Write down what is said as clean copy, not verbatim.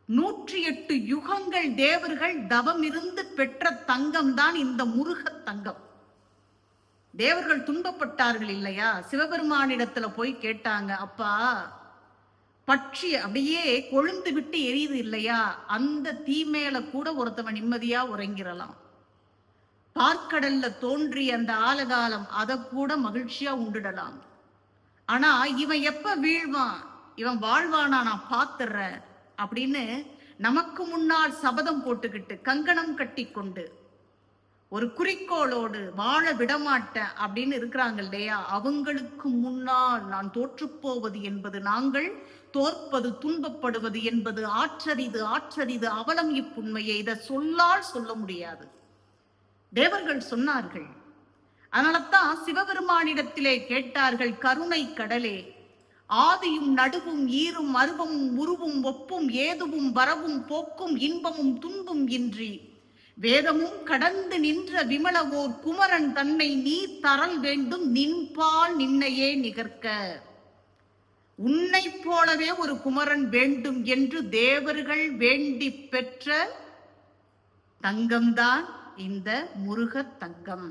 108 யுகங்கள் தேவர்கள் தவம் இருந்து பெற்ற தங்கம் தான் இந்த முருக தங்கம். தேவர்கள் துன்பப்பட்டார்கள் இல்லையா? சிவபெருமானிடத்துல போய் கேட்டாங்க, அப்பா பட்சி அப்படியே கொழுந்து விட்டு எரியுது இல்லையா, அந்த தீ மேல கூட ஒருத்தவன் நிம்மதியா உறங்கிறலாம். பார்க்கடல்ல தோன்றிய அந்த ஆலகாலம் அதை கூட மகிழ்ச்சியா உண்டுடலாம். ஆனா இவன் எப்ப வீழ்வான், இவன் வாழ்வானா நான் பாத்துறேன் அப்படின்னு நமக்கு முன்னால் சபதம் போட்டுக்கிட்டு கங்கணம் கட்டி கொண்டு ஒரு குறிக்கோளோடு வாழ விடமாட்டேன் அப்படின்னு இருக்கிறாங்க இல்லையா, அவங்களுக்கு முன்னால் நான் தோற்றுப்போவது என்பது, நாங்கள் தோற்பது, துன்பப்படுவது என்பது ஆற்றரிது ஆற்றரிது அவலம் இப்புண்மையை இதை சொல்லால் சொல்ல முடியாது. தேவர்கள் சொன்னார்கள். அதனால்தான் சிவபெருமானிடத்திலே கேட்டார்கள், கருணை கடலே, ஆதியும் நடுவும் ஈரும் அருவமும் உருவும் ஒப்பும் ஏதுவும் வரவும் போக்கும் இன்பமும் துன்பும் இன்றி வேதமும் கடந்து நின்ற விமலவோர் குமரன் தன்னை நீ தரல் வேண்டும், நின்பால் நின்னையே நிகர்க்க. உன்னை போலவே ஒரு குமரன் வேண்டும் என்று தேவர்கள் வேண்டி பெற்ற தங்கம்தான் இந்த முருக தங்கம்.